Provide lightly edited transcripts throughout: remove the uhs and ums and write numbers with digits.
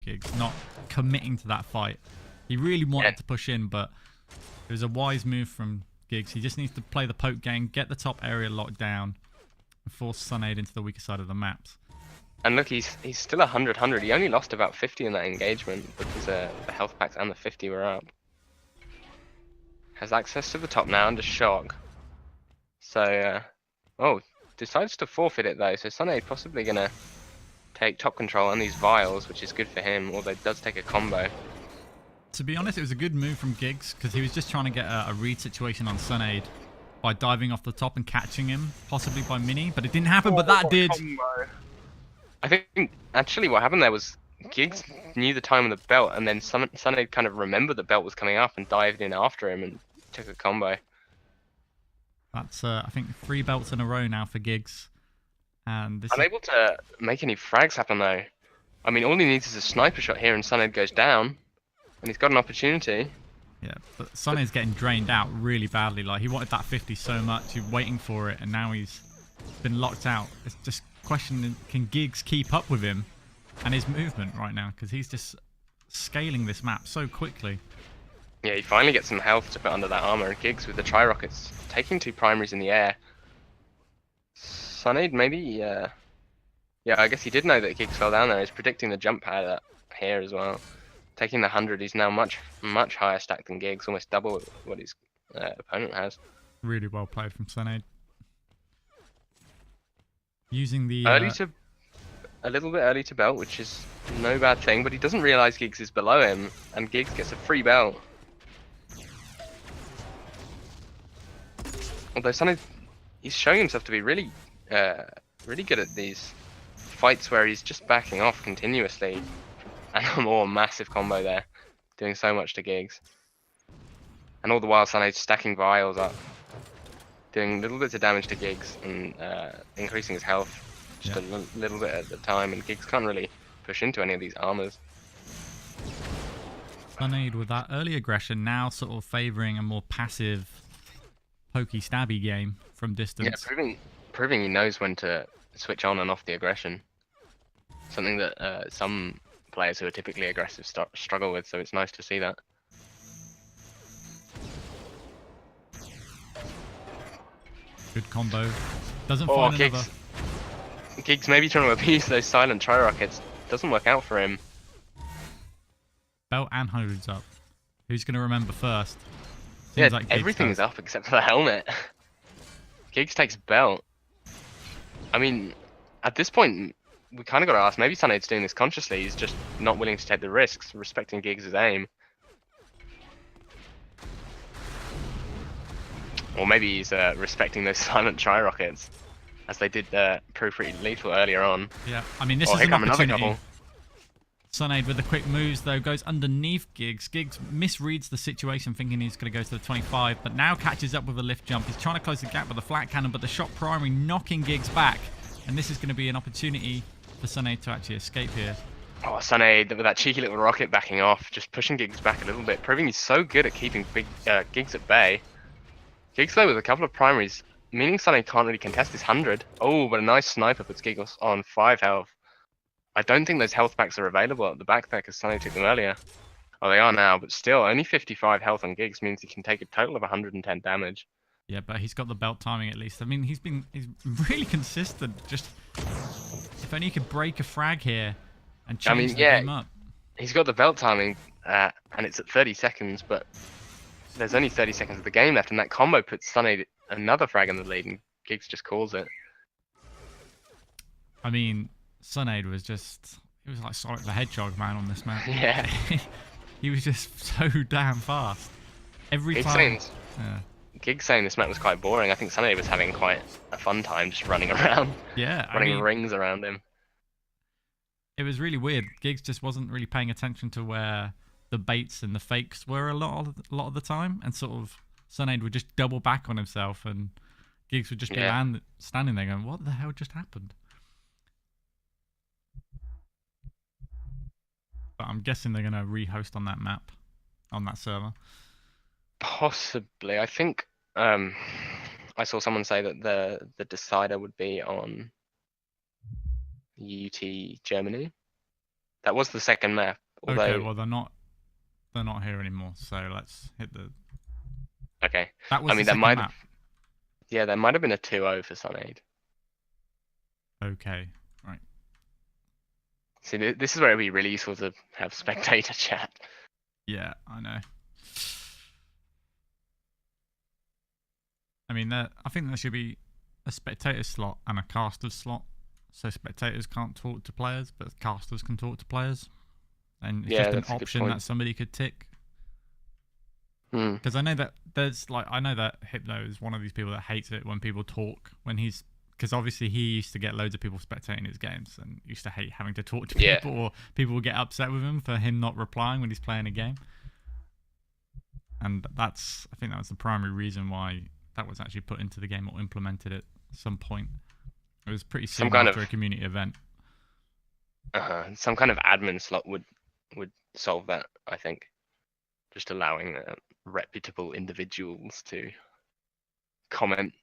Giggs, not committing to that fight. He really wanted to push in, but it was a wise move from Giggs. He just needs to play the poke game, get the top area locked down, and force Sunade into the weaker side of the maps. And look, he's still 100. He only lost about 50 in that engagement because the health packs and the 50 were up. Has access to the top now under shock. So, oh, decides to forfeit it though. So Sunade possibly gonna take top control on these vials, which is good for him, although it does take a combo. To be honest, it was a good move from Giggs because he was just trying to get a read situation on Sunade by diving off the top and catching him, possibly by mini, but it didn't happen, but that did. Combo. I think actually what happened there was Giggs knew the time of the belt, and then Sunade kind of remembered the belt was coming up and dived in after him and took a combo. That's, I think, 3 belts in a row now for Giggs. And this Unable to make any frags happen though. I mean, all he needs is a sniper shot here and Sunade goes down. And he's got an opportunity. Yeah, but Sunnade's getting drained out really badly. Like, he wanted that 50 so much, he's waiting for it, and now he's been locked out. It's just questioning, can Giggs keep up with him and his movement right now? Because he's just scaling this map so quickly. Yeah, he finally gets some health to put under that armor. Giggs with the tri-rockets, taking 2 primaries in the air. Sunade maybe, yeah, I guess he did know that Giggs fell down there. He's predicting the jump pad here as well. Taking the 100, he's now much higher stacked than Giggs, almost double what his opponent has. Really well played from Sunade. Using the... a little bit early to belt, which is no bad thing, but he doesn't realise Giggs is below him, and Giggs gets a free belt. Although Sunade, he's showing himself to be really good at these fights where he's just backing off continuously. And a more massive combo there, doing so much to Giggs. And all the while Sunade's stacking vials up, doing little bits of damage to Giggs and increasing his health just a little bit at the time, and Giggs can't really push into any of these armors. Sunade with that early aggression now sort of favouring a more passive pokey stabby game from distance. Yeah, proving he knows when to switch on and off the aggression. Something that some players who are typically aggressive struggle with, so it's nice to see that. Good combo. Doesn't find another. Giggs maybe trying to appease those silent tri-rockets. Doesn't work out for him. Belt and 100's up. Who's going to remember first? Seems like everything's up except for the helmet. Giggs takes belt. I mean, at this point, we kind of got to ask, maybe Sunade's doing this consciously. He's just not willing to take the risks, respecting Giggs' aim. Or maybe he's respecting those silent tri-rockets, as they did prove pretty lethal earlier on. Yeah, I mean, this is an opportunity. Sunade with the quick moves, though, goes underneath Giggs. Giggs misreads the situation, thinking he's going to go to the 25, but now catches up with a lift jump. He's trying to close the gap with a flat cannon, but the shot primary knocking Giggs back. And this is going to be an opportunity for Sunade to actually escape here. Oh, Sunade with that cheeky little rocket backing off, just pushing Giggs back a little bit, proving he's so good at keeping Giggs at bay. Giggs, though, with a couple of primaries, meaning Sunade can't really contest this 100. Oh, but a nice sniper puts Giggs on 5 health. I don't think those health packs are available at the back there because Sunade took them earlier. Oh, they are now, but still, only 55 health on Giggs means he can take a total of 110 damage. Yeah, but he's got the belt timing at least. I mean, he's really consistent. Just if only he could break a frag here and change the game up. He's got the belt timing, and it's at 30 seconds, but there's only 30 seconds of the game left, and that combo puts Sunade another frag in the lead, and Giggs just calls it. I mean, Sunade was he was like Sonic the Hedgehog, man, on this map. Yeah. He was just so damn fast. Every time. Giggs saying this map was quite boring. I think Sunade was having quite a fun time just running around. Yeah. Running rings around him. It was really weird. Giggs just wasn't really paying attention to where the baits and the fakes were a lot of the time, and sort of Sunade would just double back on himself, and Giggs would just be standing there going, "What the hell just happened?" But I'm guessing they're going to rehost on that map, on that server. Possibly. I think I saw someone say that the decider would be on UT Germany. That was the second map. Although, Okay, well they're not here anymore. So let's hit the. okay. That was I the mean, that second might map. have, yeah, there might have been a 2-0 for Sunade. Okay, right. See, this is where it'd be really useful to have spectator chat. Yeah, I know. I mean, I think there should be a spectator slot and a caster slot. So spectators can't talk to players, but casters can talk to players. And it's Yeah, just an that's a good option point. that somebody could tick. Hmm. Because I know that I know that Hypno is one of these people that hates it when people talk because obviously he used to get loads of people spectating his games and used to hate having to talk to Yeah. people, or people would get upset with him for him not replying when he's playing a game. And I think that was the primary reason why that was actually put into the game or implemented at some point. It was pretty soon after a community event. Some kind of admin slot would solve that, I think. Just allowing reputable individuals to comment.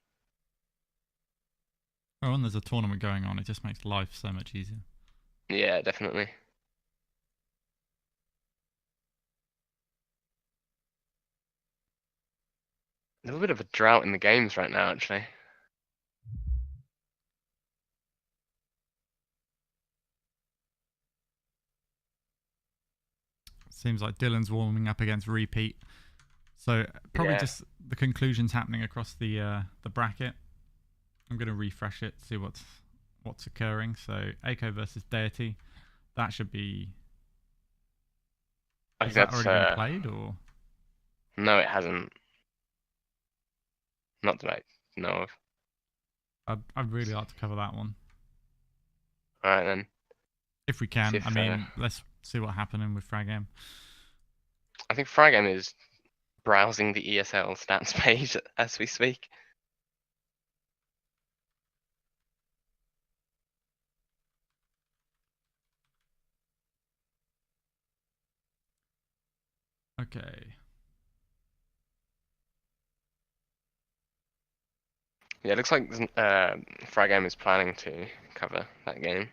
Oh, and there's a tournament going on. It just makes life so much easier. Yeah, definitely. A little bit of a drought in the games right now, actually. Seems like Dylan's warming up against Repeat. So probably just the conclusions happening across the bracket. I'm going to refresh it, see what's occurring. So Aiko versus Deity. That should be. I think that that's already been played, or? No, it hasn't. Not that I know of. I'd really like to cover that one. All right then. If we can. I mean, let's see what's happening with Fragame. I think Fragame is browsing the ESL stats page as we speak. Okay. Yeah, it looks like Fragame is planning to cover that game.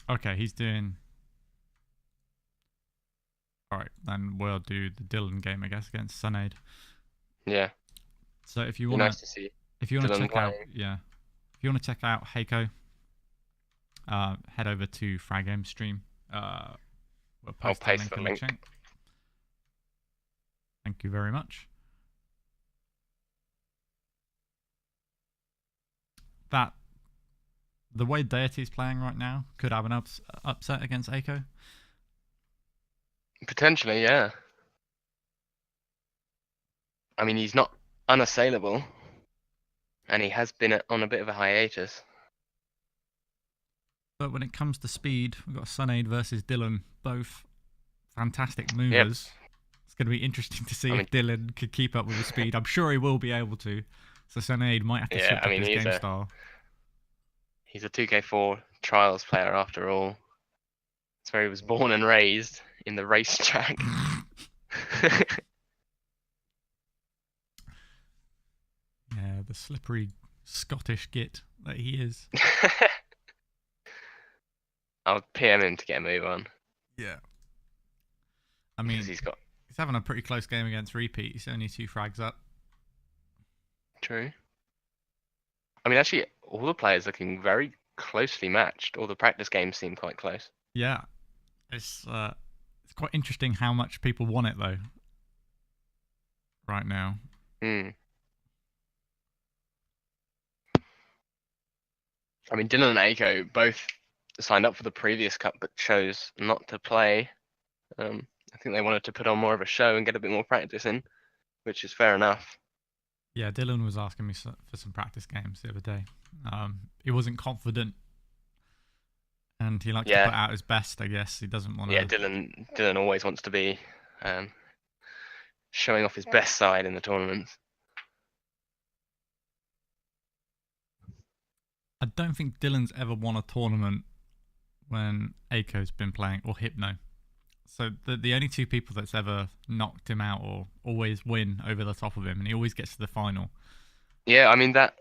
Okay, he's doing. Alright, then we'll do the Dylan game, I guess, against Sunade. Yeah. So if you want nice to see if you want to check playing. if you want to check out Heiko, head over to Fragame stream. We'll post I'll paste the link. Thank you very much. The way Deity is playing right now could have an upset against Aiko. Potentially, yeah. I mean, he's not unassailable, and he has been on a bit of a hiatus. But when it comes to speed, we've got Sunade versus Dylan, both fantastic movers. Yep. It's going to be interesting to see if Dylan could keep up with the speed. I'm sure he will be able to. So Sunade might have to switch up his game style. He's a 2K4 trials player after all. That's where he was born and raised, in the racetrack. Yeah, the slippery Scottish git that he is. I'll PM him to get a move on. Yeah. I mean, he's having a pretty close game against Repeat. He's only 2 frags up. True. I mean, actually, all the players looking very closely matched. All the practice games seem quite close. Yeah. It's quite interesting how much people want it, though. Right now. Hmm. I mean, Dylan and Aiko both signed up for the previous cup but chose not to play. I think they wanted to put on more of a show and get a bit more practice in, which is fair enough. Yeah, Dylan was asking me for some practice games the other day. He wasn't confident, and he likes to put out his best, I guess. He doesn't want to... Yeah, Dylan always wants to be showing off his best side in the tournaments. I don't think Dylan's ever won a tournament when Aiko's been playing, or Hypno. So the only 2 people that's ever knocked him out or always win over the top of him, and he always gets to the final. Yeah, I mean, that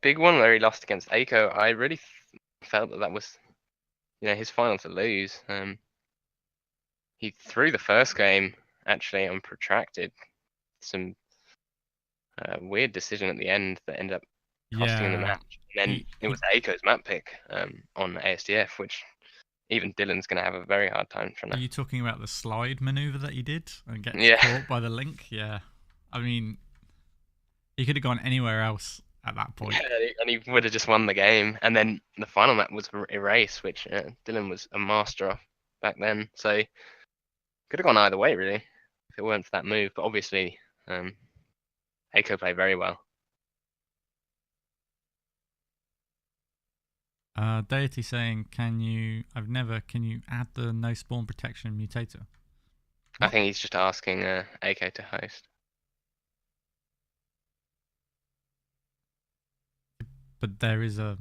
big one where he lost against Aiko, I really felt that was his final to lose. He threw the first game actually on protracted. Some weird decision at the end that ended up costing him the Yeah. match. And then it was Aiko's map pick on ASDF, which even Dylan's going to have a very hard time trying to. Are you talking about the slide maneuver that he did and gets Yeah. caught by the link? Yeah. I mean, he could have gone anywhere else at that point. Yeah, and he would have just won the game. And then the final map was Erase, which Dylan was a master of back then. So could have gone either way, really, if it weren't for that move. But obviously, Aiko played very well. Deity saying, can you add the no spawn protection mutator? What? I think he's just asking Aiko to host. But there is the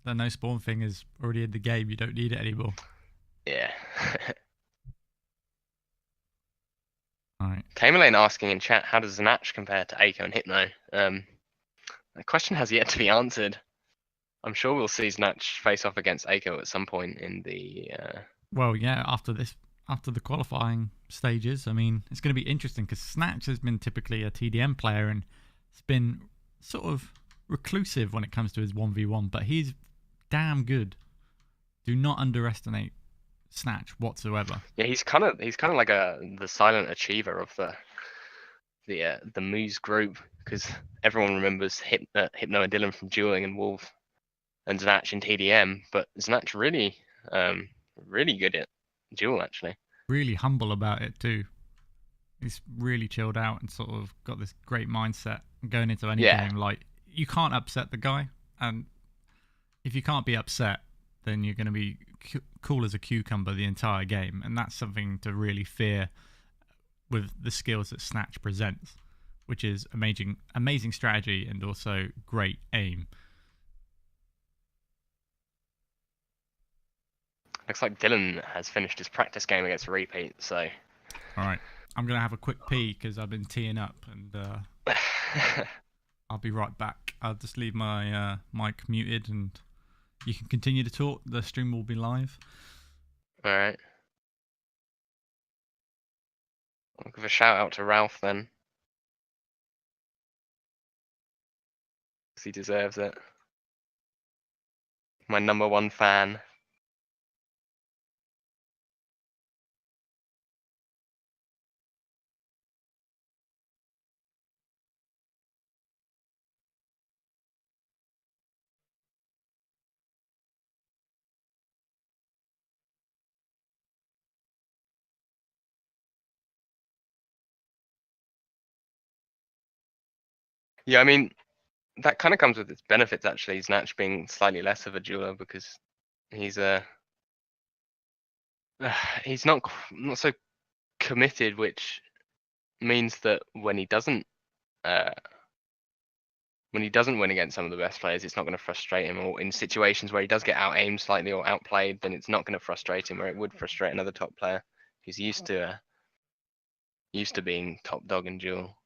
no spawn thing is already in the game. You don't need it anymore. Yeah. Alright. Tamerlane asking in chat, how does Znatch compare to Aiko and Hypno? The question has yet to be answered. I'm sure we'll see Znatch face off against Aiko at some point in the. Well, yeah, after the qualifying stages, I mean, it's going to be interesting because Snatch has been typically a TDM player and it's been sort of reclusive when it comes to his 1v1, but he's damn good. Do not underestimate Snatch whatsoever. Yeah, he's kind of like the silent achiever of the Moose group, because everyone remembers Hypno and Dylan from dueling and Wolf and Znatch in TDM, but Znatch really good at duel actually. Really humble about it too. He's really chilled out and sort of got this great mindset going into any game. Like, you can't upset the guy, and if you can't be upset, then you're going to be cool as a cucumber the entire game, and that's something to really fear with the skills that Snatch presents, which is amazing strategy and also great aim. Looks like Dylan has finished his practice game against Repeat, so. Alright, I'm going to have a quick pee because I've been teeing up, and I'll be right back. I'll just leave my mic muted and you can continue to talk. The stream will be live. Alright. I'll give a shout out to Ralph then. Because he deserves it. My #1 fan. Yeah, I mean, that kind of comes with its benefits actually. Znatch being slightly less of a dueler because he's he's not so committed, which means that when he doesn't win against some of the best players, it's not going to frustrate him. Or in situations where he does get out aimed slightly or outplayed, then it's not going to frustrate him, where it would frustrate another top player who's used to being top dog in duel.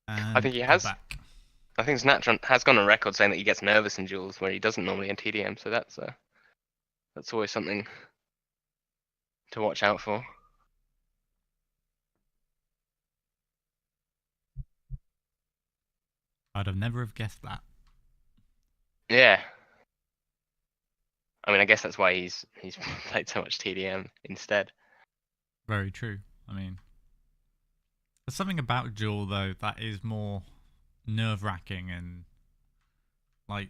And I think he has. Back. I think Znatch has gone on record saying that he gets nervous in duels where he doesn't normally in TDM. So that's always something to watch out for. I'd have never have guessed that. Yeah. I mean, I guess that's why he's played so much TDM instead. Very true. I mean, there's something about duel though that is more nerve-wracking and like.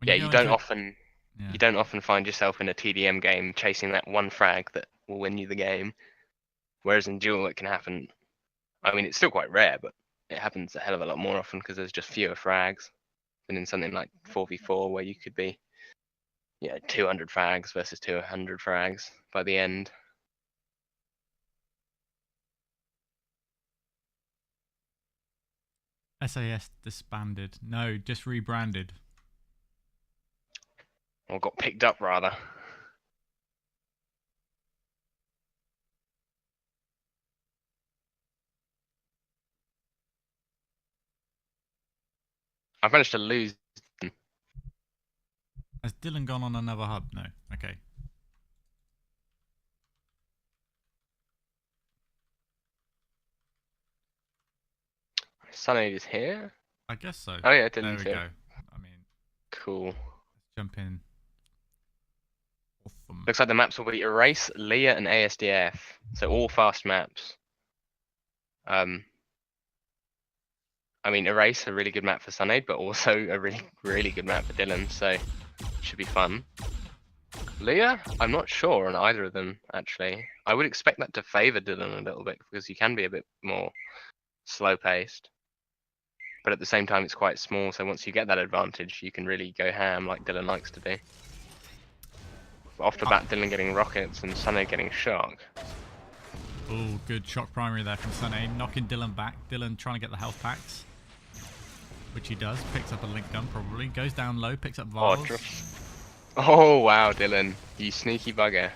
Yeah, you don't often find yourself in a TDM game chasing that one frag that will win you the game. Whereas in duel, it can happen. I mean, it's still quite rare, but it happens a hell of a lot more often because there's just fewer frags than in something like 4v4 where you could be 200 frags versus 200 frags by the end. SAS disbanded. No, just rebranded. Or got picked up, rather. I've managed to lose. Has Dylan gone on another hub? No. Okay. Sunade is here. I guess so. Oh yeah, There Dylan's we here. go. I mean, Cool. let's jump in. Awesome. Looks like the maps will be Erase, Leah, and ASDF. So all fast maps. I mean, Erase a really good map for Sunade, but also a really good map for Dylan. So should be fun. Leah, I'm not sure on either of them actually. I would expect that to favour Dylan a little bit because he can be a bit more slow paced. But at the same time, it's quite small. So once you get that advantage, you can really go ham like Dylan likes to do. But off the bat, Dylan getting rockets and Sunade getting shock. Oh, good shock primary there from Sunny, knocking Dylan back. Dylan trying to get the health packs, which he does. Picks up a link gun probably. Goes down low, picks up vials. Oh wow, Dylan, you sneaky bugger.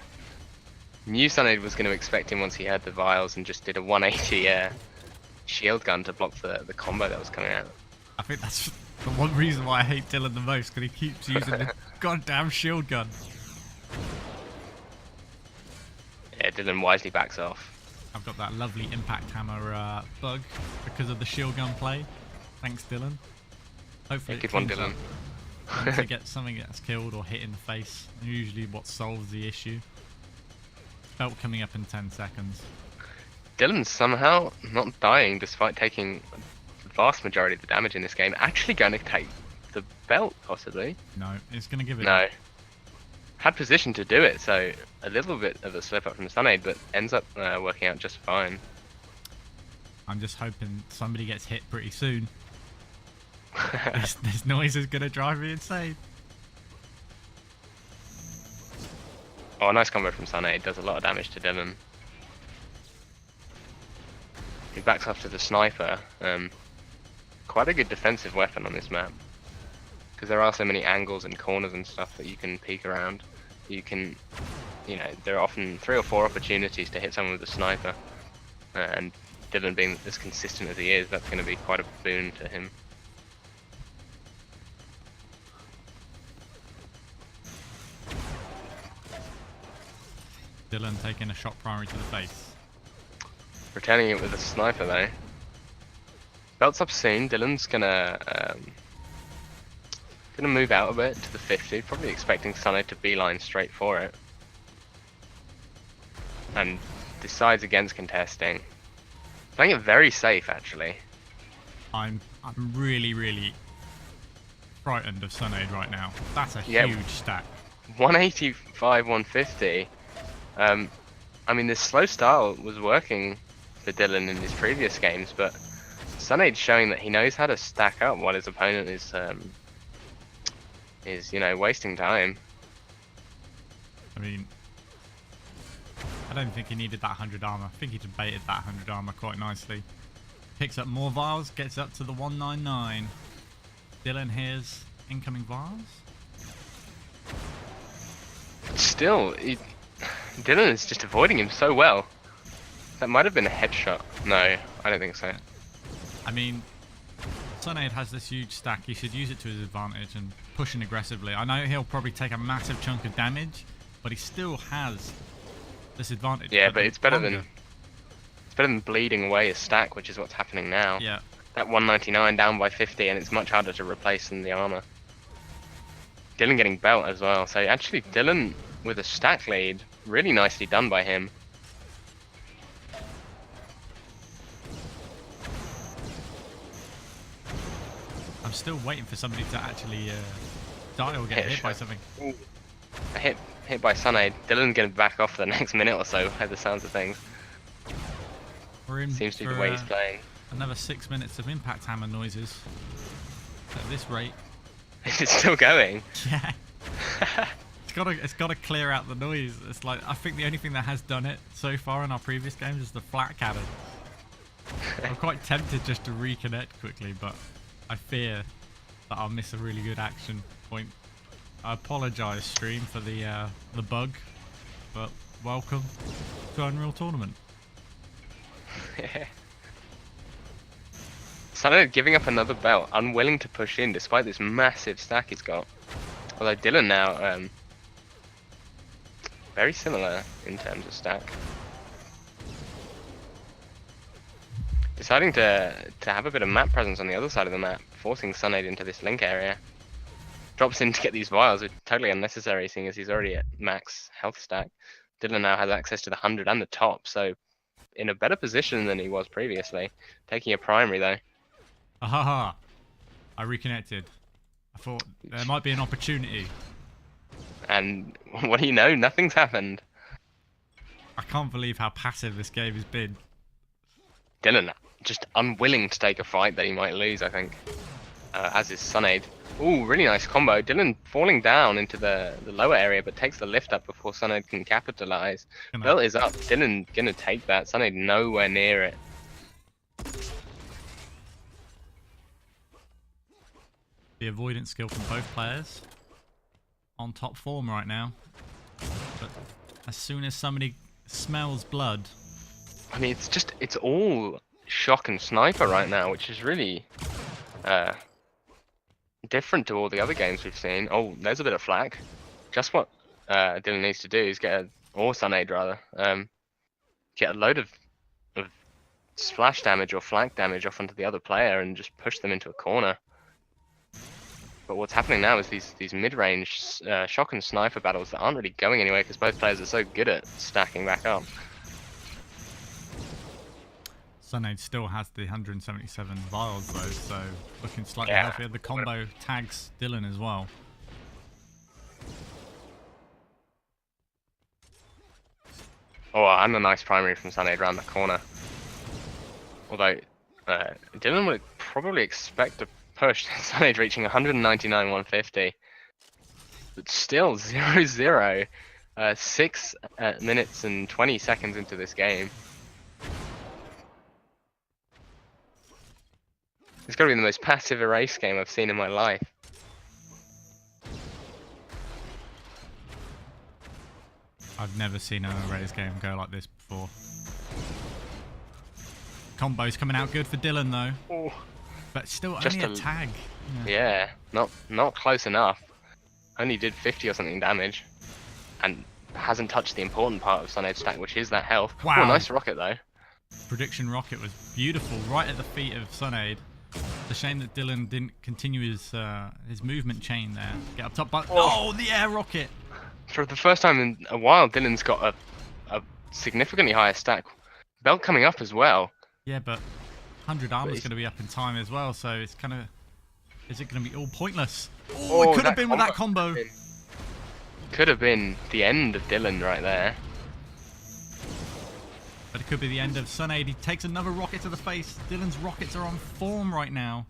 Knew Sunade was going to expect him once he heard the vials and just did a 180 shield gun to block the combo that was coming out. I think that's the one reason why I hate Dylan the most, because he keeps using the goddamn shield gun. Yeah, Dylan wisely backs off. I've got that lovely impact hammer bug because of the shield gun play. Thanks, Dylan. Hopefully, Good one, Dylan. Once you get something that's killed or hit in the face, usually what solves the issue. Belt coming up in 10 seconds. Dylan's somehow not dying despite taking the vast majority of the damage in this game. Actually going to take the belt, possibly. No, it's going to give it. No. Had position to do it, so a little bit of a slip up from Sunade, but ends up working out just fine. I'm just hoping somebody gets hit pretty soon. this noise is going to drive me insane. Oh, a nice combo from Sunade. Does a lot of damage to Dylan. He backs off to the sniper. Quite a good defensive weapon on this map. Because there are so many angles and corners and stuff that you can peek around. You can, you know, there are often 3 or 4 opportunities to hit someone with a sniper. And Dylan being as consistent as he is, that's going to be quite a boon to him. Dylan taking a shot primary to the face. Returning it with a sniper though. Belt's up soon. Dylan's gonna move out a bit to the 50, probably expecting Sunade to beeline straight for it. And decides against contesting. Playing it very safe actually. I'm really frightened of Sunade right now. That's a huge stack. 185, 150. I mean, this slow style was working for Dylan in his previous games, but Sunade's showing that he knows how to stack up while his opponent is you know, wasting time. I mean, I don't think he needed that 100 armor. I think he debated that 100 armor quite nicely. Picks up more vials, gets up to the 199. Dylan hears incoming vials. Still, Dylan is just avoiding him so well. That might have been a headshot. No, I don't think so. I mean, Sunade has this huge stack. He should use it to his advantage and pushing aggressively. I know he'll probably take a massive chunk of damage, but he still has this advantage. Yeah, but it's better than bleeding away his stack, which is what's happening now. Yeah. That 199 down by 50, and it's much harder to replace than the armor. Dylan getting belt as well. So actually, Dylan with a stack lead, really nicely done by him. I'm still waiting for somebody to actually die or get hit by something. Ooh. A hit by Sunade. Dylan's going to back off for the next minute or so, by the sounds of things. We're in Seems to be the way he's playing. Another 6 minutes of impact hammer noises. At this rate. It's still going. Yeah. It's gotta clear out the noise. It's like, I think the only thing that has done it so far in our previous games is the flat cannon. I'm quite tempted just to reconnect quickly, but I fear that I'll miss a really good action point. I apologise, stream, for the bug, but welcome to Unreal Tournament. Sunade giving up another belt, unwilling to push in despite this massive stack he's got. Although Dylan now, very similar in terms of stack. Deciding to have a bit of map presence on the other side of the map, forcing Sunade into this link area. Drops in to get these vials, which are totally unnecessary seeing as he's already at max health stack. Dylan now has access to the 100 and the top, so in a better position than he was previously. Taking a primary though. Ahaha. I reconnected. I thought there might be an opportunity. And what do you know? Nothing's happened. I can't believe how passive this game has been. Dylan just unwilling to take a fight that he might lose, I think. As is Sunade. Ooh, really nice combo. Dylan falling down into the lower area, but takes the lift up before Sunade can capitalize. Belt is up. Dylan gonna take that. Sunade nowhere near it. The avoidance skill from both players. On top form right now. But as soon as somebody smells blood... I mean, it's all shock and sniper right now, which is really different to all the other games we've seen. Oh, there's a bit of flak. Just what Dylan needs to do is or Sunade rather, get a load of splash damage or flank damage off onto the other player and just push them into a corner. But what's happening now is these mid-range shock and sniper battles that aren't really going anywhere because both players are so good at stacking back up. Sunade still has the 177 vials though, so looking slightly healthier. The combo tags Dylan as well. Oh, and a nice primary from Sunade around the corner. Although Dylan would probably expect a push. Sunade reaching 199, 150. But still 0-0. 6 minutes and 20 seconds into this game. It's got to be the most passive erase game I've seen in my life. I've never seen an erase game go like this before. Combos coming out good for Dylan though. Ooh. But still Just only a tag. Yeah, not close enough. Only did 50 or something damage. And hasn't touched the important part of Sunade's stack, which is that health. Wow. Oh, nice rocket though. Prediction rocket was beautiful, right at the feet of Sunade. It's a shame that Dylan didn't continue his movement chain there. Get up top, but oh, the air rocket! For the first time in a while, Dylan's got a significantly higher stack. Belt coming up as well. Yeah, but 100 armor is going to be up in time as well, so it's kind of... Is it going to be all pointless? Oh, it could have been with that combo. Could have been the end of Dylan right there. But it could be the end of Sunade. He takes another rocket to the face. Dylan's rockets are on form right now.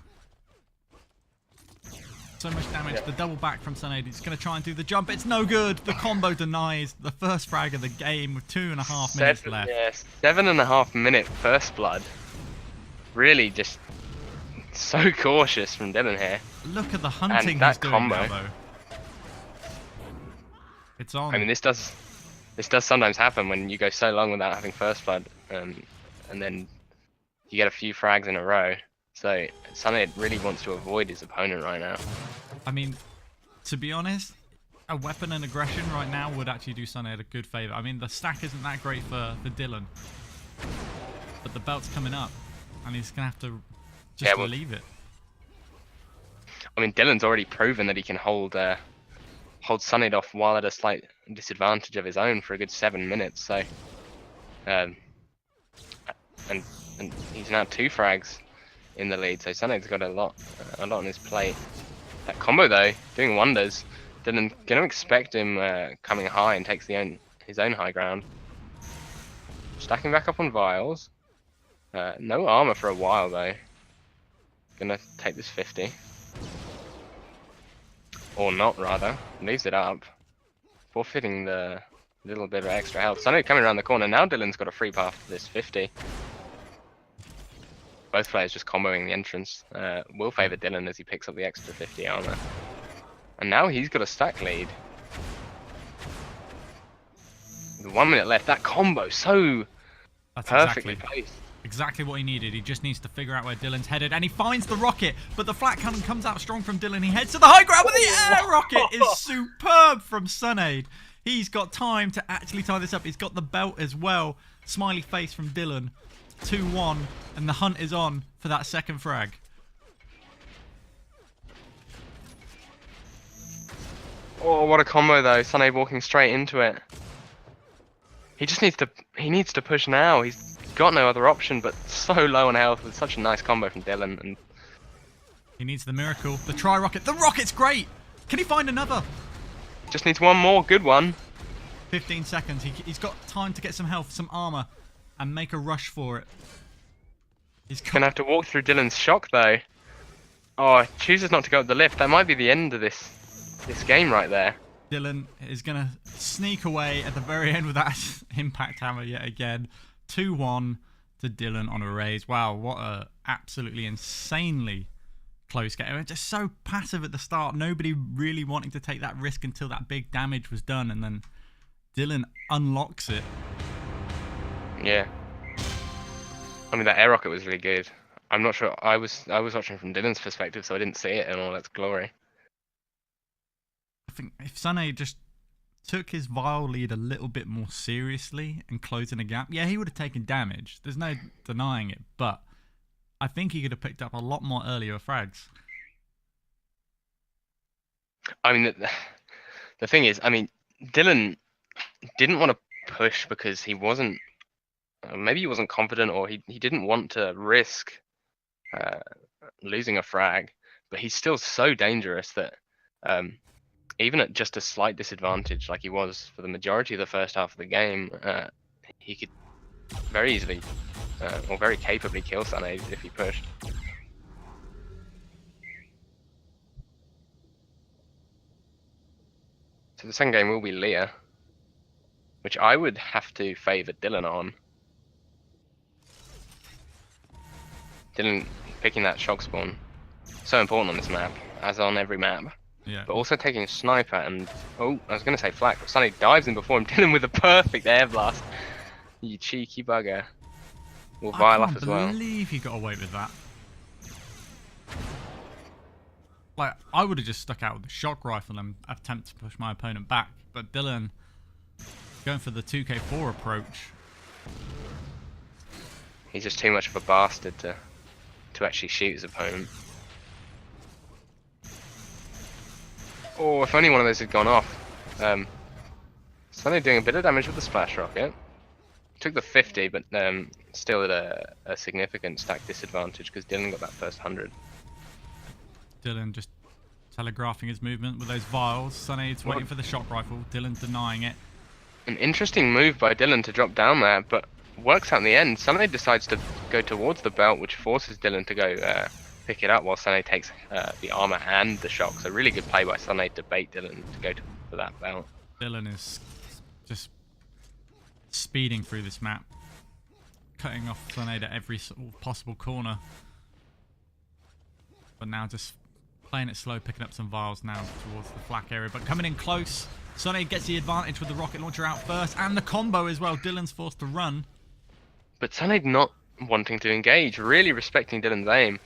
So much damage. The double back from Sunade. He's going to try and do the jump. It's no good. The combo denies the first frag of the game with 2.5 minutes left. Yes, 7.5 minute first blood. Really just so cautious from Dylan here. Look at the hunting and that he's doing combo. now, though. It's on. I mean, this does sometimes happen when you go so long without having first blood, and then you get a few frags in a row. So Sunade really wants to avoid his opponent right now. I mean, to be honest, a weapon and aggression right now would actually do Sunade a good favour. I mean, the stack isn't that great for Dylan, but the belt's coming up, and he's gonna have to just leave it. I mean, Dylan's already proven that he can hold Sunade off while at a slight disadvantage of his own for a good 7 minutes. So, and he's now 2 frags in the lead. So Sunade's got a lot on his plate. That combo though, doing wonders. Dylan gonna expect him coming high and takes his own high ground. Stacking back up on vials. No armor for a while though. Gonna take this 50. Or not, rather. Leaves it up. Forfeiting the little bit of extra health. Sunade coming around the corner. Now Dylan's got a free path to this 50. Both players just comboing the entrance. Will favour Dylan as he picks up the extra 50 armor. And now he's got a stack lead. With 1 minute left. That combo so perfectly placed. Exactly what he needed. He just needs to figure out where Dylan's headed, and he finds the rocket, but the flat cannon comes out strong from Dylan. He heads to the high ground, but the air rocket is superb from Sunade. He's got time to actually tie this up. He's got the belt as well. Smiley face from Dylan. 2-1, and the hunt is on for that second frag. Oh, what a combo though. Sunade walking straight into it. He just needs to push now. He's got no other option, but so low on health with such a nice combo from Dylan. And he needs the miracle. The tri-rocket. The rocket's great! Can he find another? Just needs one more good one. 15 seconds. He's got time to get some health, some armor, and make a rush for it. He's gonna have to walk through Dylan's shock though. Oh, chooses not to go up the lift. That might be the end of this game right there. Dylan is gonna sneak away at the very end with that impact hammer yet again. 2-1 to Dylan on a raise. Wow, what a absolutely insanely close game. Just so passive at the start. Nobody really wanting to take that risk until that big damage was done, and then Dylan unlocks it. Yeah. I mean, that air rocket was really good. I'm not sure. I was watching from Dylan's perspective, so I didn't see it in all its glory. I think if Sunade just took his vial lead a little bit more seriously and closing a gap, yeah, he would have taken damage. There's no denying it, but I think he could have picked up a lot more earlier frags. I mean, the thing is, I mean, Dylan didn't want to push because he wasn't, maybe he wasn't confident, or he didn't want to risk losing a frag, but he's still so dangerous that even at just a slight disadvantage like he was for the majority of the first half of the game, he could very easily or very capably kill Sunade if he pushed. So the second game will be Leah, which I would have to favour Dylan on. Dylan picking that shock spawn, so important on this map, as on every map. Yeah. But also taking a sniper and, oh, I was going to say flak, but Sunny dives in before him, Dylan with a perfect air blast. You cheeky bugger. Will vial off as well. I can't believe he got away with that. Like, I would have just stuck out with the shock rifle and attempt to push my opponent back, but Dylan going for the 2k4 approach. He's just too much of a bastard to actually shoot his opponent. Oh, if only one of those had gone off. Sunny doing a bit of damage with the splash rocket. Took the 50, but still at a significant stack disadvantage because Dylan got that first 100. Dylan just telegraphing his movement with those vials. Sunny's waiting for the shock rifle. Dylan denying it. An interesting move by Dylan to drop down there, but works out in the end. Sunny decides to go towards the belt, which forces Dylan to go pick it up while Sunny takes the armor and the shock. So really good play by Sunny to bait Dylan to go for that belt. Dylan is just speeding through this map, cutting off Sunny at every sort of possible corner. But now just playing it slow, picking up some vials now towards the flak area. But coming in close, Sunny gets the advantage with the rocket launcher out first, and the combo as well. Dylan's forced to run. But Sunny not wanting to engage, really respecting Dylan's aim.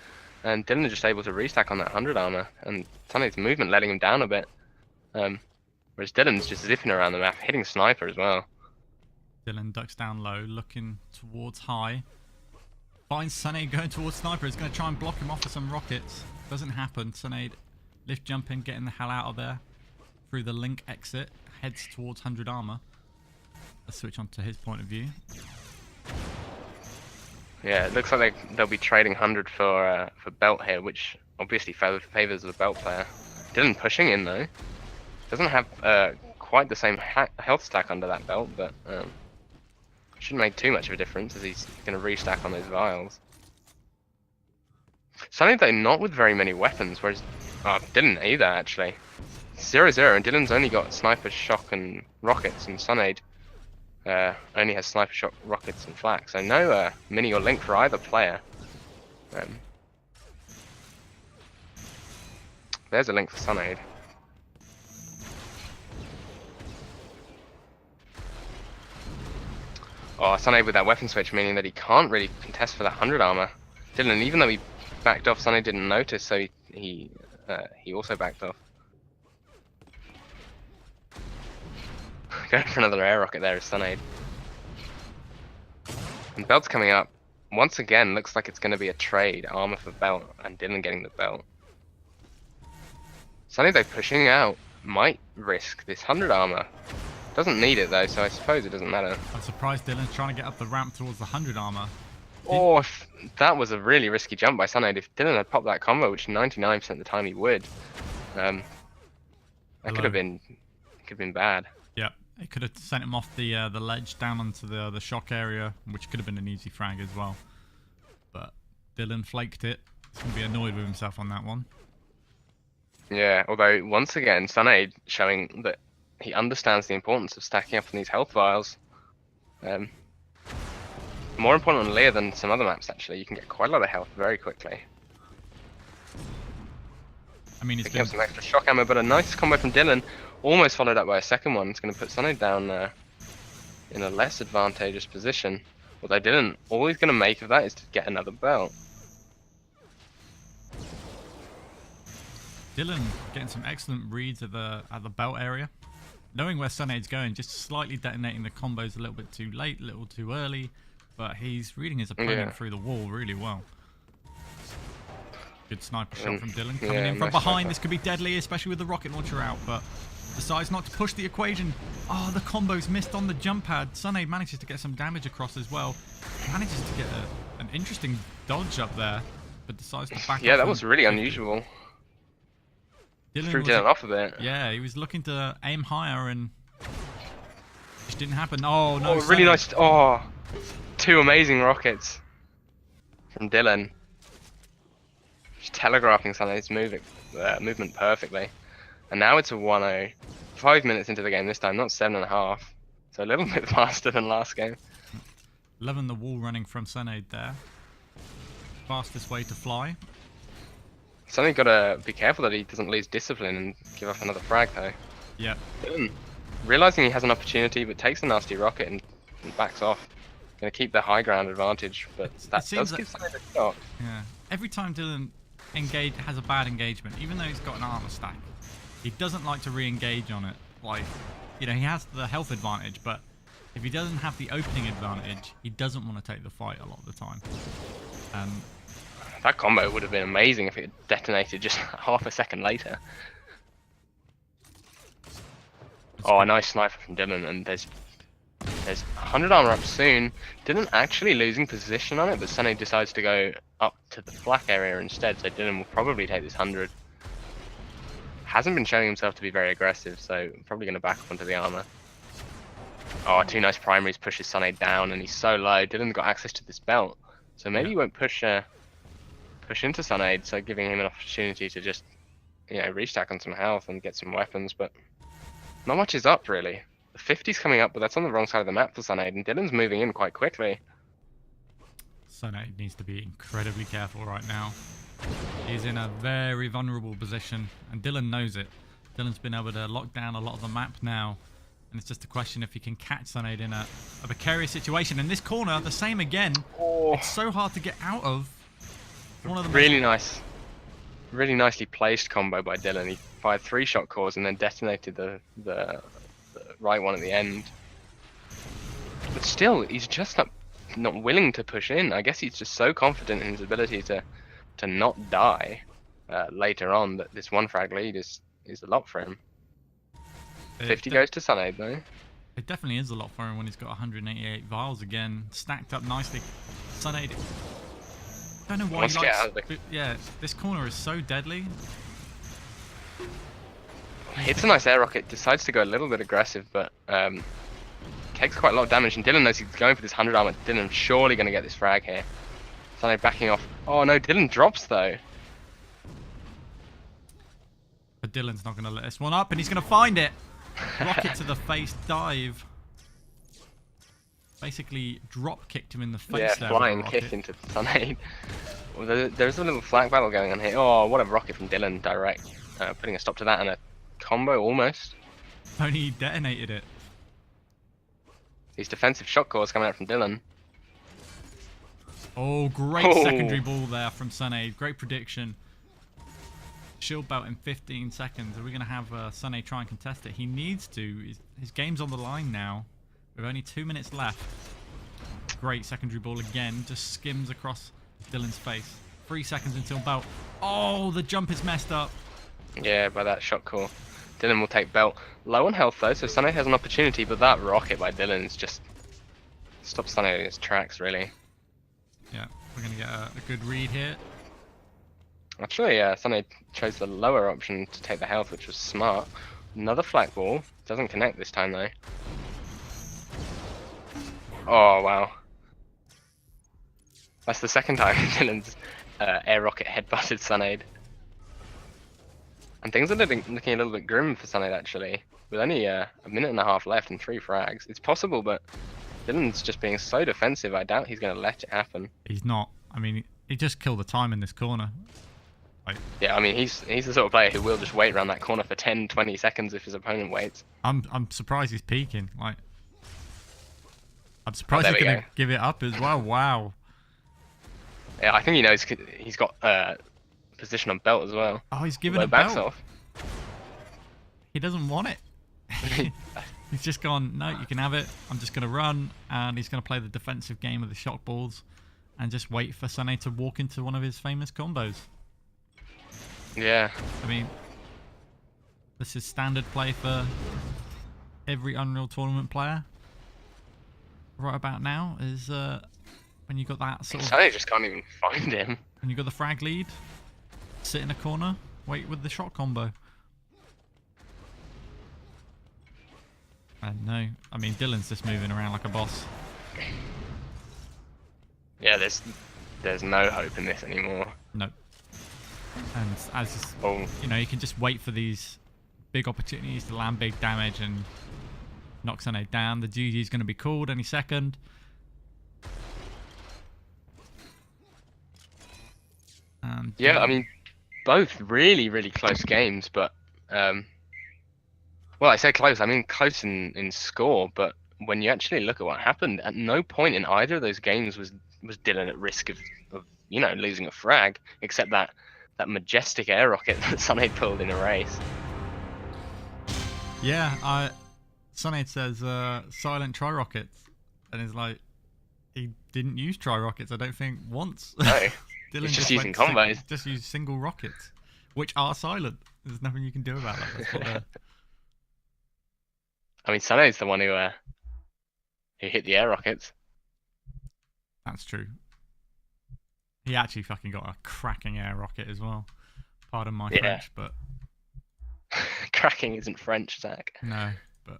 And Dylan is just able to restack on that 100 armor, and Sunny's movement letting him down a bit. Whereas Dylan's just zipping around the map, hitting sniper as well. Dylan ducks down low, looking towards high. Finds Sunny going towards sniper. He's going to try and block him off with some rockets. Doesn't happen. Sunny lift jumping, getting the hell out of there through the link exit. Heads towards 100 armor. Let's switch on to his point of view. Yeah, it looks like they'll be trading 100 for belt here, which obviously favors the belt player. Dylan pushing in though. Doesn't have quite the same health stack under that belt, but shouldn't make too much of a difference as he's going to restack on those vials. Sunny though not with very many weapons, whereas Dylan either actually. 0-0, and Dylan's only got sniper, shock, and rockets, and Sunade only has sniper, shock, rockets, and flak. So no mini or link for either player. There's a link for Sunade. Oh, Sunade with that weapon switch, meaning that he can't really contest for that 100 armor. Dylan, even though he backed off, Sunade didn't notice, so he also backed off. Going for another air rocket there is Sunade. And belt's coming up. Once again, looks like it's going to be a trade, armor for belt, and Dylan getting the belt. Sunade though pushing out might risk this 100 armor. Doesn't need it though, so I suppose it doesn't matter. I'm surprised Dylan's trying to get up the ramp towards the 100 armor. Oh, that was a really risky jump by Sunade. If Dylan had popped that combo, which 99% of the time he would, that could have been bad. Yeah, it could have sent him off the ledge down onto the shock area, which could have been an easy frag as well. But Dylan flaked it. He's going to be annoyed with himself on that one. Yeah, although once again, Sunade showing that he understands the importance of stacking up on these health vials. More important on Lear than some other maps actually. You can get quite a lot of health very quickly. I mean, he's picking up some extra shock ammo, but a nice combo from Dylan, almost followed up by a second one. It's going to put Sunade down in a less advantageous position. Although Dylan, all he's going to make of that is to get another belt. Dylan getting some excellent reads at the belt area. Knowing where Sunade's going, just slightly detonating the combos a little bit too late, a little too early. But he's reading his opponent through the wall really well. Good sniper shot from Dylan. Coming in from behind, this could be deadly, especially with the rocket launcher out. But decides not to push the equation. Oh, the combo's missed on the jump pad. Sunade manages to get some damage across as well. Manages to get an interesting dodge up there, but decides to back off. Yeah, that was really unusual. Threw Dylan off a bit. Yeah, he was looking to aim higher and just didn't happen. Oh no! Oh, really nice. Oh, two amazing rockets from Dylan. Just telegraphing Sunade's movement perfectly. And now it's a 1-0. 5 minutes into the game this time, not 7.5. So a little bit faster than last game. Loving the wall running from Sunade there. Fastest way to fly. Sunade gotta be careful that he doesn't lose discipline and give up another frag though. Yeah. Realizing he has an opportunity, but takes a nasty rocket and backs off. Gonna keep the high ground advantage, but that does give Sunade a shot. Yeah. Every time Dylan has a bad engagement, even though he's got an armor stack, he doesn't like to re-engage on it. Like, you know, he has the health advantage, but if he doesn't have the opening advantage, he doesn't want to take the fight a lot of the time. That combo would have been amazing if it had detonated just half a second later. Oh, a nice sniper from Dylan, and there's 100 armor up soon. Dylan actually losing position on it, but Sunade decides to go up to the flak area instead, so Dylan will probably take this 100. Hasn't been showing himself to be very aggressive, so probably going to back up onto the armor. Oh, two nice primaries pushes Sunade down, and he's so low. Dylan's got access to this belt, so maybe he won't push into Sunade, so giving him an opportunity to just, you know, restack on some health and get some weapons, but not much is up really. The 50's coming up, but that's on the wrong side of the map for Sunade, and Dylan's moving in quite quickly. Sunade needs to be incredibly careful right now. He's in a very vulnerable position, and Dylan knows it. Dylan's been able to lock down a lot of the map now, and it's just a question if he can catch Sunade in a precarious situation. And this corner, the same again. Oh. It's so hard to get out of. One of the really nicely placed combo by Dylan. He fired 3 shot cores and then detonated the right one at the end. But still, he's just not willing to push in. I guess he's just so confident in his ability to not die later on that this one frag lead is a lot for him. 50 goes to Sunade though. It definitely is a lot for him when he's got 188 vials again, stacked up nicely. Sunade, I don't know why he likes. Yeah, this corner is so deadly. Hits a nice air rocket, decides to go a little bit aggressive, but takes quite a lot of damage. And Dylan knows he's going for this 100 armor. Dylan's surely going to get this frag here. Sunade backing off. Oh no, Dylan drops though. But Dylan's not going to let this one up, and he's going to find it. Rocket to the face dive. Basically drop kicked him in the face. Yeah, there flying kick into Sunade. Well, there's a little flag battle going on here. Oh, what a rocket from Dylan, direct. Putting a stop to that, and a combo almost. Only he detonated it. These defensive shot calls coming out from Dylan. Oh, great secondary ball there from Sunade. Great prediction. Shield belt in 15 seconds. Are we going to have Sunade try and contest it? He needs to. His game's on the line now. With only 2 minutes left. Great secondary ball again. Just skims across Dylan's face. 3 seconds until belt. Oh, the jump is messed up. Yeah, by that shot call. Dylan will take belt. Low on health though, so Sunade has an opportunity, but that rocket by Dylan is just stops Sunade in his tracks, really. Yeah, we're going to get a good read here. Actually, Sunade chose the lower option to take the health, which was smart. Another flak ball. Doesn't connect this time though. Oh, wow. That's the second time Dylan's air rocket headbutted Sunade. And things are looking a little bit grim for Sunade, actually. With only a minute and a half left and 3 frags. It's possible, but Dylan's just being so defensive, I doubt he's going to let it happen. He's not. I mean, he just killed the time in this corner. Yeah, I mean, he's the sort of player who will just wait around that corner for 10, 20 seconds if his opponent waits. I'm surprised he's peeking. I'm surprised he's going to give it up as well. Wow. Yeah, I think he knows he's got position on belt as well. Oh, he's giving it backs belt. Off. He doesn't want it. He's just gone, no, you can have it. I'm just going to run, and he's going to play the defensive game of the shock balls and just wait for Sunade to walk into one of his famous combos. Yeah. I mean, this is standard play for every Unreal Tournament player. Right about now is when you got that sort of... Sunade just can't even find him. When you got the frag lead, sit in a corner, wait with the shot combo. And no, I mean, Dylan's just moving around like a boss. Yeah, there's no hope in this anymore. No. And as you know, you can just wait for these big opportunities to land big damage and knock Sunade down. The GG is going to be called any second. And yeah, I mean, both really, really close games, but well, I say close. I mean close in score, but when you actually look at what happened, at no point in either of those games was Dylan at risk of losing a frag, except that majestic air rocket that Sunade pulled in a race. Yeah, Sunade says silent tri rockets, and it's like he didn't use tri rockets. I don't think once. No, Dylan he's just using combos. Just used single rockets, which are silent. There's nothing you can do about that. That's what I mean, Sunade's the one who hit the air rockets. That's true. He actually fucking got a cracking air rocket as well. Pardon my French, but... Cracking isn't French, Zach. No, but...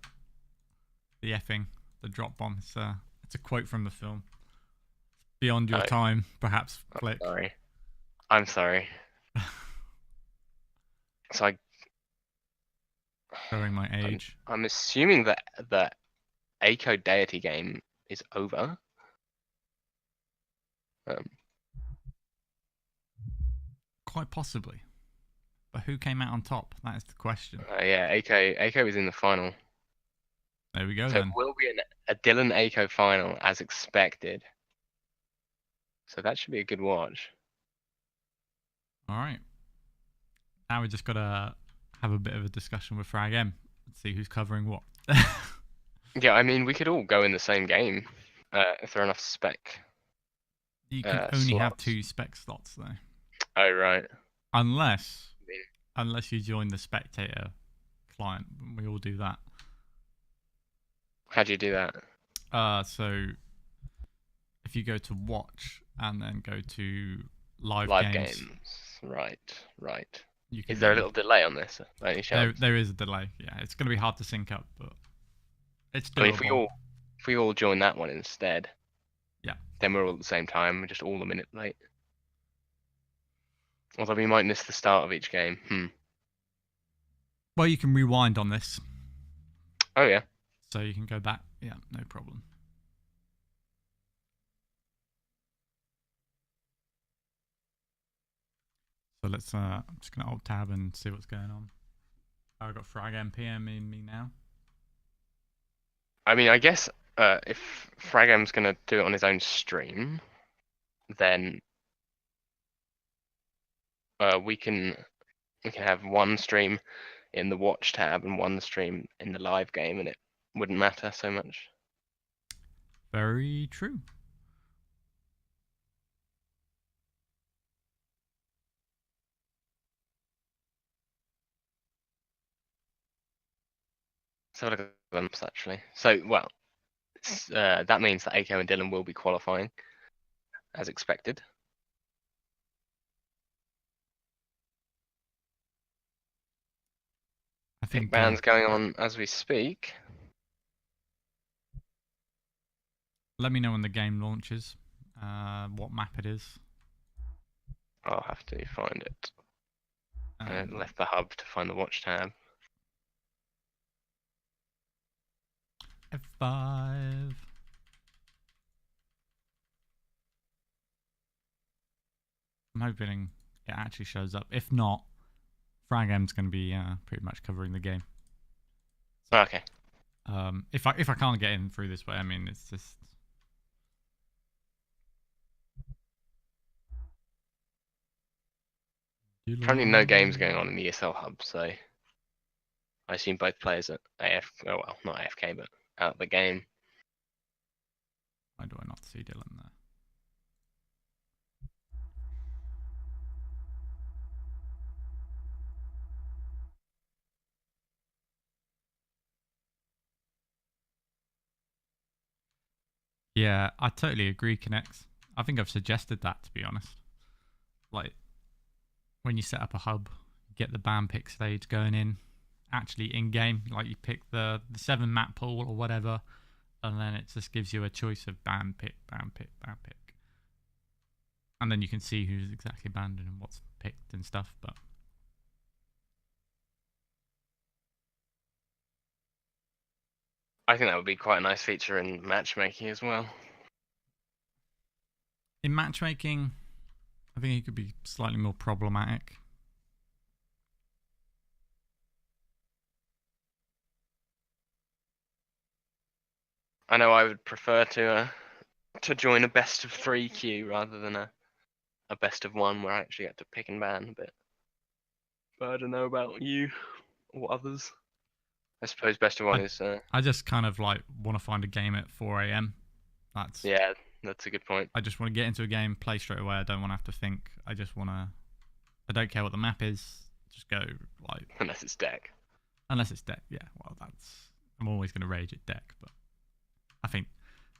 The effing, the drop bomb. It's a quote from the film. Beyond your time, perhaps, Flick. I'm sorry. So showing my age. I'm assuming that the Echo Deity game is over. Quite possibly. But who came out on top? That is the question. Yeah, Echo is in the final. There we go, so then. It will be a Dylan Echo final, as expected. So that should be a good watch. Alright. Now we just got to have a bit of a discussion with Frag M and see who's covering what. Yeah, I mean, we could all go in the same game if there are enough spec. You can only have 2 spec slots, though. Oh, right. Unless you join the spectator client. We all do that. How do you do that? So if you go to watch and then go to live games. Right. Is there a little delay on this? By any chance? There is a delay. Yeah, it's going to be hard to sync up, but it's doable. I mean, if we all join that one instead, yeah, then we're all at the same time. We're just all a minute late. Although we might miss the start of each game. Well, you can rewind on this. Oh yeah. So you can go back. Yeah, no problem. So let's. I'm just gonna alt tab and see what's going on. I've got Frag MPM in me now. I mean, I guess if Fragam's gonna do it on his own stream, then we can have one stream in the watch tab and one stream in the live game, and it wouldn't matter so much. Very true. So look at the maps actually. So well, that means that Aiko and Dylan will be qualifying as expected. I think Pick ban's going on as we speak. Let me know when the game launches, what map it is. I'll have to find it. I left the hub to find the watch tab. F5. I'm hoping it actually shows up. If not, Fragam's going to be pretty much covering the game. Okay. If I can't get in through this way, I mean, it's just. Currently no games going on in the ESL hub, so I assume both players at not AFK, but out of the game. Why do I not see Dylan there? Yeah, I totally agree, Connects. I think I've suggested that, to be honest. Like, when you set up a hub, get the ban pick stage going in, actually in-game, like you pick the 7 map pool or whatever, and then it just gives you a choice of ban pick, ban pick, ban pick. And then you can see who's exactly banned and what's picked and stuff, but... I think that would be quite a nice feature in matchmaking as well. In matchmaking, I think it could be slightly more problematic. I know I would prefer to join a best of 3 queue rather than a best of 1 where I actually had to pick and ban a bit. But I don't know about you or others. I suppose best of 1 is. I just kind of like want to find a game at 4 a.m. Yeah, that's a good point. I just want to get into a game, play straight away. I don't want to have to think. I don't care what the map is. Just go like. Unless it's deck. Unless it's deck, yeah. Well, I'm always going to rage at deck, but I think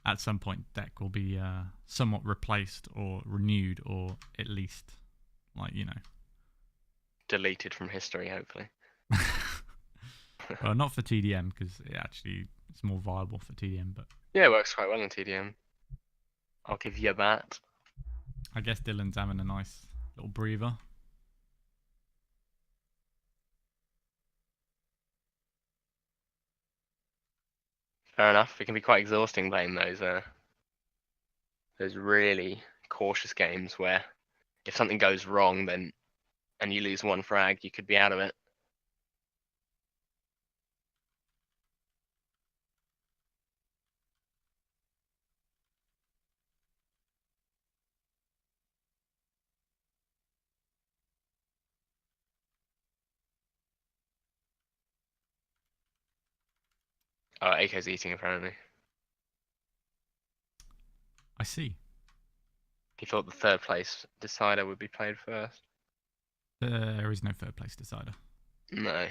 at some point deck will be somewhat replaced or renewed, or at least deleted from history, hopefully. Well, not for TDM because it's more viable for TDM, but yeah, it works quite well in TDM. I'll give you that. I guess Dylan's having a nice little breather. Fair enough. It can be quite exhausting playing those really cautious games where if something goes wrong, then and you lose 1 frag, you could be out of it. Oh, AK's eating apparently. I see. He thought the 3rd place decider would be played first. There is no 3rd place decider. No.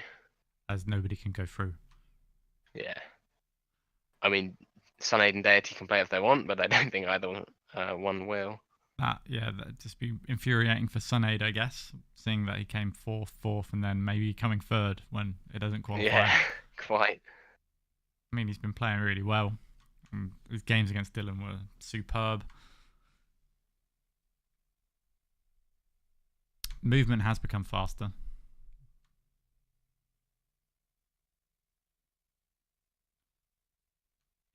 As nobody can go through. Yeah. I mean, Sunaid and Deity can play if they want, but I don't think either one will. That'd just be infuriating for Sunaid, I guess, seeing that he came fourth, and then maybe coming 3rd when it doesn't qualify. Yeah, quite. I mean, he's been playing really well. His games against Dylan were superb. Movement has become faster.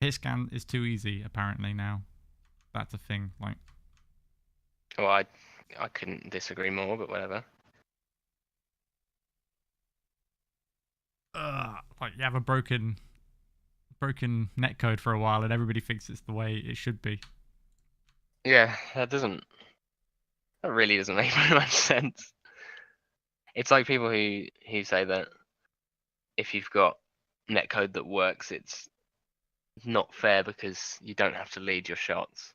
Hit scan is too easy, apparently, now. That's a thing, like... Well, I couldn't disagree more, but whatever. Like, you have a broken broken netcode for a while, and everybody thinks it's the way it should be. Yeah, that really doesn't make very much sense. It's like people who say that if you've got netcode that works, it's not fair because you don't have to lead your shots.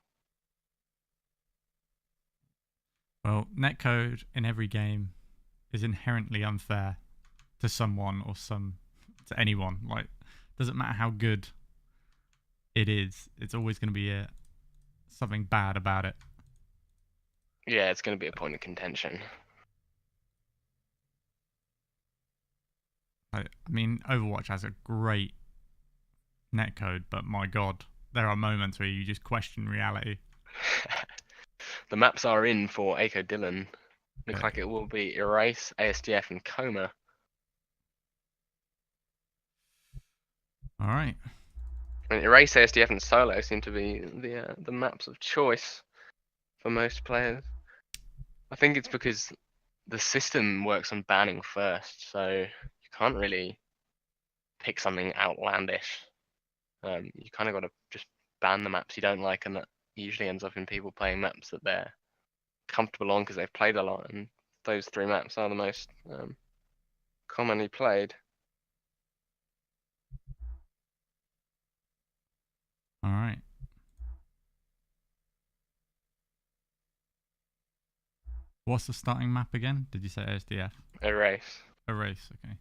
Well, netcode in every game is inherently unfair to someone or to anyone. Like, doesn't matter how good it is, it's always going to be something bad about it. Yeah, it's going to be a point of contention. I mean, Overwatch has a great netcode, but my god, there are moments where you just question reality. The maps are in for Aiko Dylan. Looks Okay. like it will be Erase, ASDF, and Coma. All right. I mean, Erase, ASDF, and Solo seem to be the maps of choice for most players. I think it's because the system works on banning first, so you can't really pick something outlandish. You kind of got to just ban the maps you don't like, and that usually ends up in people playing maps that they're comfortable on because they've played a lot, and those 3 maps are the most commonly played. All right. What's the starting map again? Did you say ASDF? Erase. Erase, okay.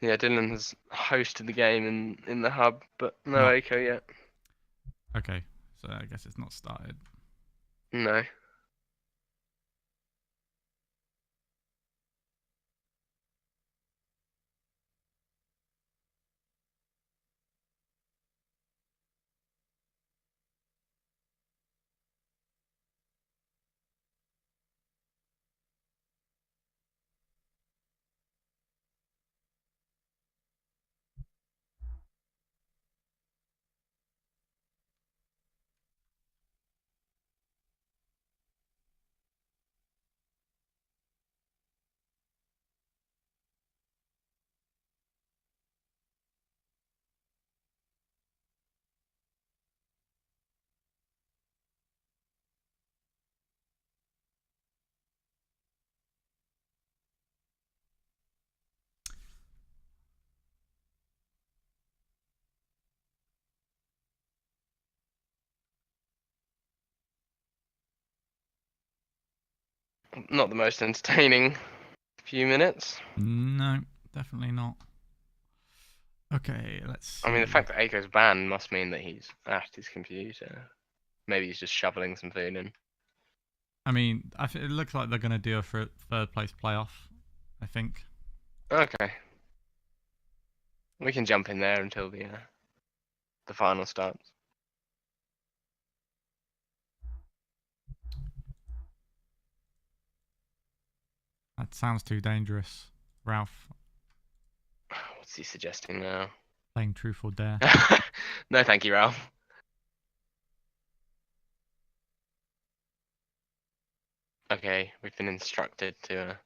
Yeah, Dylan has hosted the game in the hub, but no Not- Aiko yet. Okay, so I guess it's not started. No. Not the most entertaining few minutes. No, definitely not. Okay, let's see. I mean, the fact that Aiko's banned must mean that he's at his computer. Maybe he's just shoveling some food in. I mean, it looks like they're going to do a third place playoff, I think. Okay. We can jump in there until the final starts. That sounds too dangerous, Ralph. What's he suggesting now? Playing Truth or Dare. No, thank you, Ralph. Okay, we've been instructed to.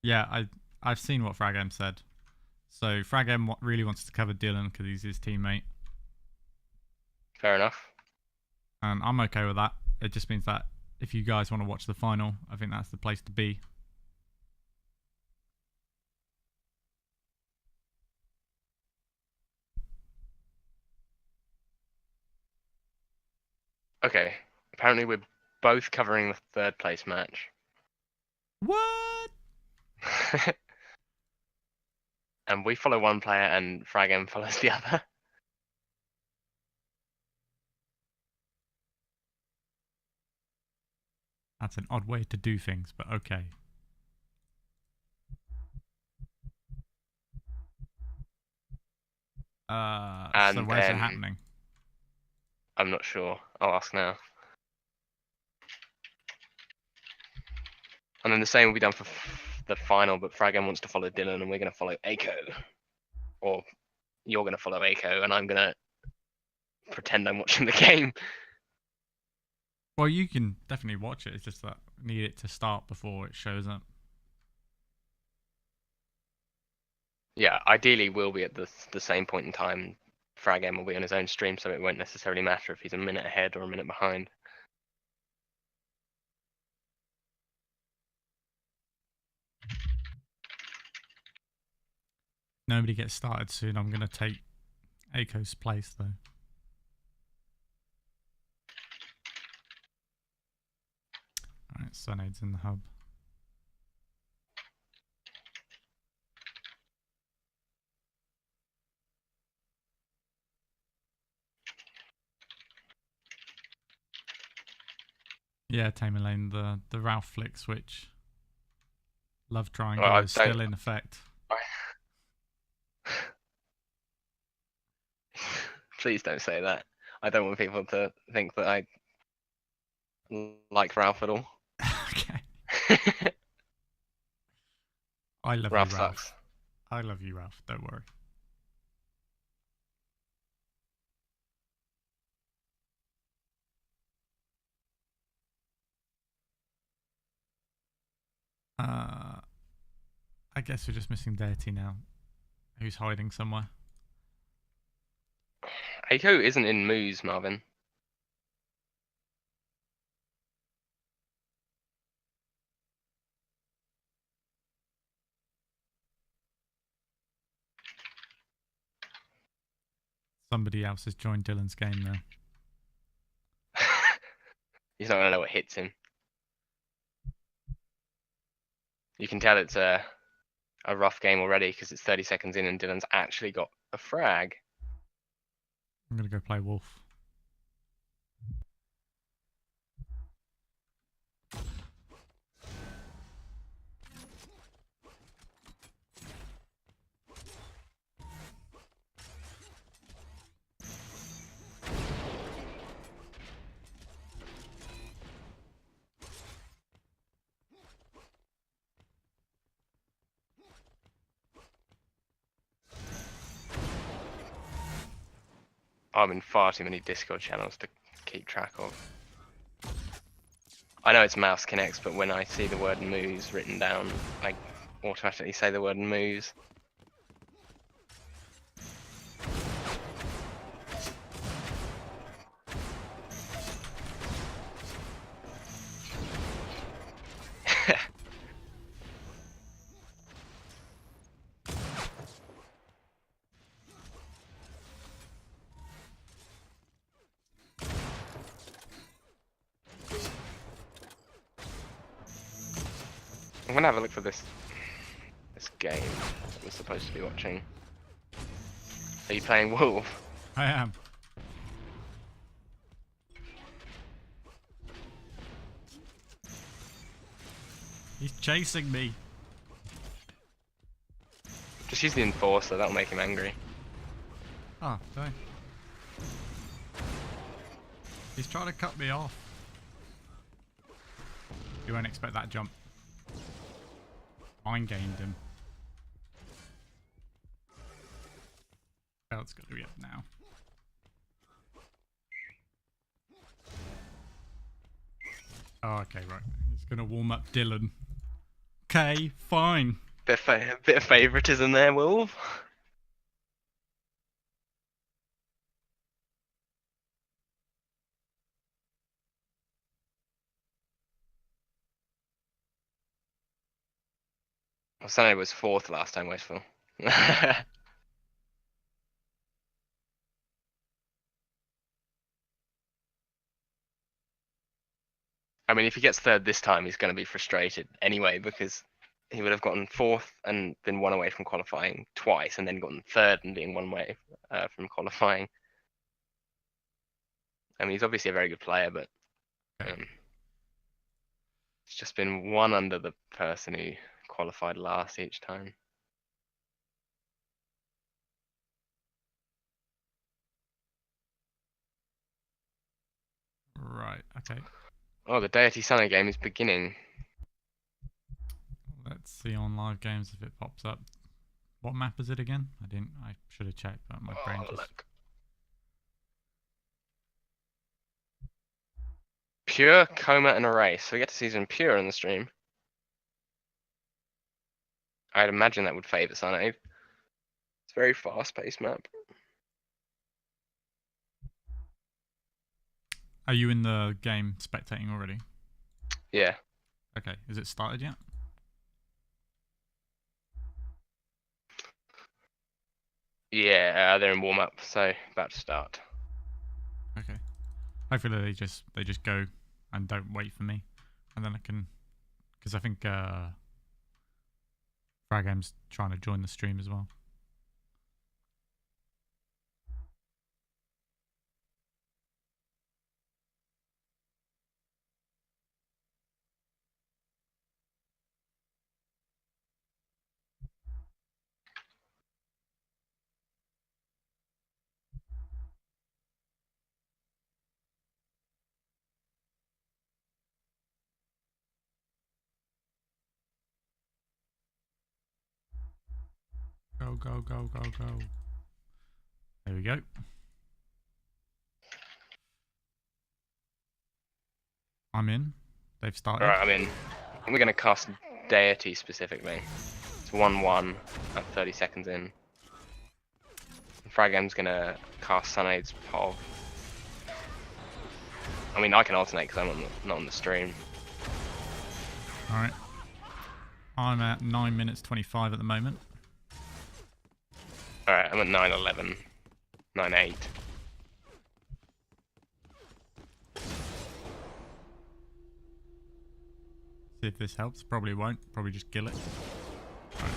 Yeah, I've seen what Fragem said. So Fragem really wants to cover Dylan because he's his teammate. Fair enough. And I'm okay with that. It just means that if you guys want to watch the final, I think that's the place to be. Okay. Apparently we're both covering the 3rd place match. What? And we follow one player and Fragem follows the other. That's an odd way to do things, but okay. So where's it happening? I'm not sure. I'll ask now. And then the same will be done for the final, but Fragem wants to follow Dylan and we're going to follow Aiko. Or you're going to follow Aiko and I'm going to pretend I'm watching the game. Well, you can definitely watch it. It's just that I need it to start before it shows up. Yeah, ideally we'll be at the same point in time frag end will be on his own stream, so it won't necessarily matter if he's a minute ahead or a minute behind. Nobody gets started soon. I'm going to take Aiko's place, though. Alright, Sunade's in the hub. Yeah, Tamer Lane, the Ralph flick switch. Love triangle is still in effect. Please don't say that. I don't want people to think that I like Ralph at all. Okay. I love Ralph you, Ralph. Sucks. I love you, Ralph. Don't worry. I guess we're just missing Deity now. Who's hiding somewhere? Aiko isn't in Moose, Marvin. Somebody else has joined Dylan's game now. He's not gonna know what hits him. You can tell it's a rough game already because it's 30 seconds in and Dylan's actually got a frag. I'm gonna go play Wolf. I'm in far too many Discord channels to keep track of. I know it's mouse connects, but when I see the word moves written down, I automatically say the word moves. I'm gonna have a look for this game that we're supposed to be watching. Are you playing Wolf? I am. He's chasing me. Just use the Enforcer, that'll make him angry. Oh, sorry. He's trying to cut me off. You won't expect that jump. Mind gamed him. Well, it's got to be up now. Oh, okay, right. He's going to warm up Dylan. Okay, fine. Bit of favoritism there, Wolf. Well, Sunday was 4th last time, Wasteful. I mean, if he gets 3rd this time, he's going to be frustrated anyway, because he would have gotten 4th and been 1 away from qualifying twice, and then gotten 3rd and being 1 away from qualifying. I mean, he's obviously a very good player, but it's just been 1 under the person who qualified last each time. Right, okay. Oh, the Deity Sunny game is beginning. Let's see on live games if it pops up. What map is it again? I should have checked, but my brain just... Look. Pure, Coma, and Erase. So we get to see some Pure in the stream. I'd imagine that would favour Sunade. It's a very fast-paced map. Are you in the game spectating already? Yeah. Okay. Is it started yet? Yeah, they're in warm up, so about to start. Okay. Hopefully they just go and don't wait for me, and then I can, because I think Fragam's trying to join the stream as well. Go, go, go, go, go. There we go. I'm in. They've started. Alright, I'm in. We're going to cast Deity specifically. It's 1-1 at 30 seconds in. Fragam's going to cast Sunade's Pog. I mean, I can alternate because I'm not on the stream. Alright. I'm at 9 minutes 25 at the moment. Alright, I'm at 9:11. 9:08. See if this helps. Probably won't. Probably just kill it. Right.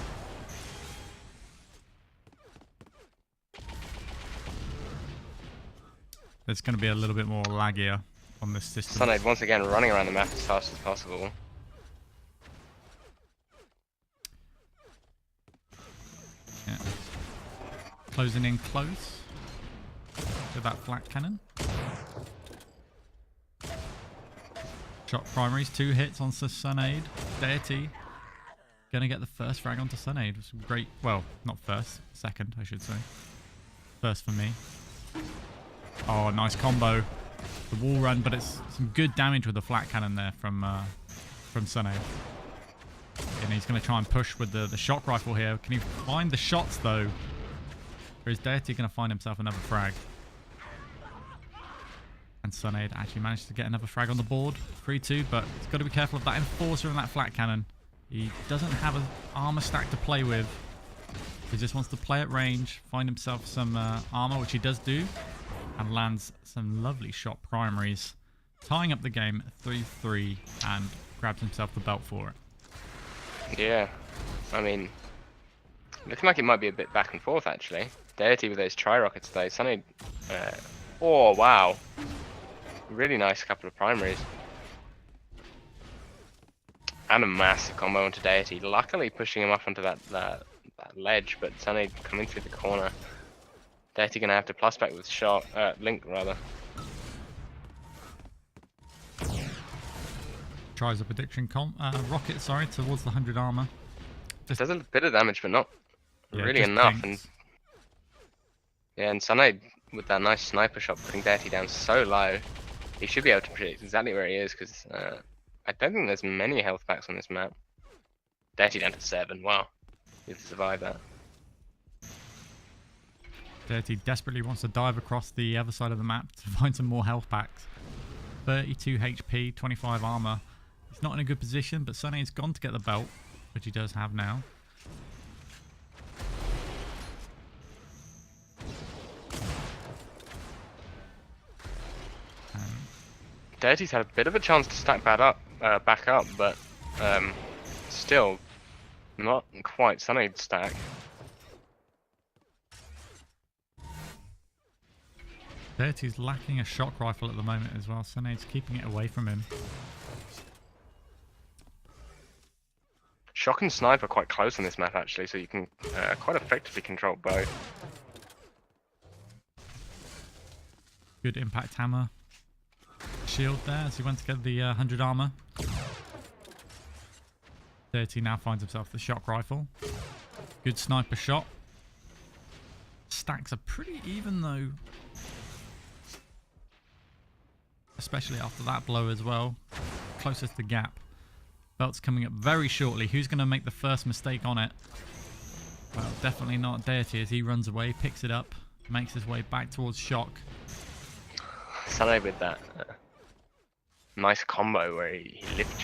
It's going to be a little bit more laggier on this system. Sunade once again running around the map as fast as possible. Yeah. Closing in close with that flat cannon. Shot primaries, 2 hits on Sunade. Deity gonna get the first frag onto Sunade. Some great, well, not first, second, I should say. First for me. Oh, nice combo. The wall run, but it's some good damage with the flat cannon there from Sunade. And he's gonna try and push with the shock rifle here. Can he find the shots though? Or is Deity gonna find himself another frag? And Sunade actually managed to get another frag on the board. 3-2, but he's got to be careful of that Enforcer and that flat cannon. He doesn't have an armor stack to play with. He just wants to play at range, find himself some armor, which he does do, and lands some lovely shot primaries, tying up the game 3-3 and grabs himself the belt for it. Yeah, I mean, looking like it might be a bit back and forth actually. Deity with those tri-rockets though. Sunade, oh wow. Really nice couple of primaries. And a massive combo onto Deity. Luckily pushing him off onto that ledge, but Sunade coming through the corner. Deity gonna have to plus back with shot, Link rather. Tries a prediction rocket, sorry, towards the 100 armor. Just does a bit of damage, but not really just enough. pinks. And Sunade with that nice sniper shot putting Deity down so low. He should be able to predict exactly where he is, because I don't think there's many health packs on this map. Deity down to 7, wow. He'll survive that. Deity desperately wants to dive across the other side of the map to find some more health packs. 32 HP, 25 armor. He's not in a good position, but Sunade's gone to get the belt, which he does have now. Deity's had a bit of a chance to stack back up, but still not quite Sunade's stack. Deity's lacking a shock rifle at the moment as well. Sunade's keeping it away from him. Shock and snipe are quite close on this map actually, so you can quite effectively control both. Good impact hammer shield there as he went to get the 100 armor. Deity now finds himself the shock rifle. Good sniper shot. Stacks are pretty even though. Especially after that blow as well. Closest to gap. Belt's coming up very shortly. Who's going to make the first mistake on it? Well, definitely not Deity as he runs away, picks it up, makes his way back towards shock. Sunade with that nice combo where he lift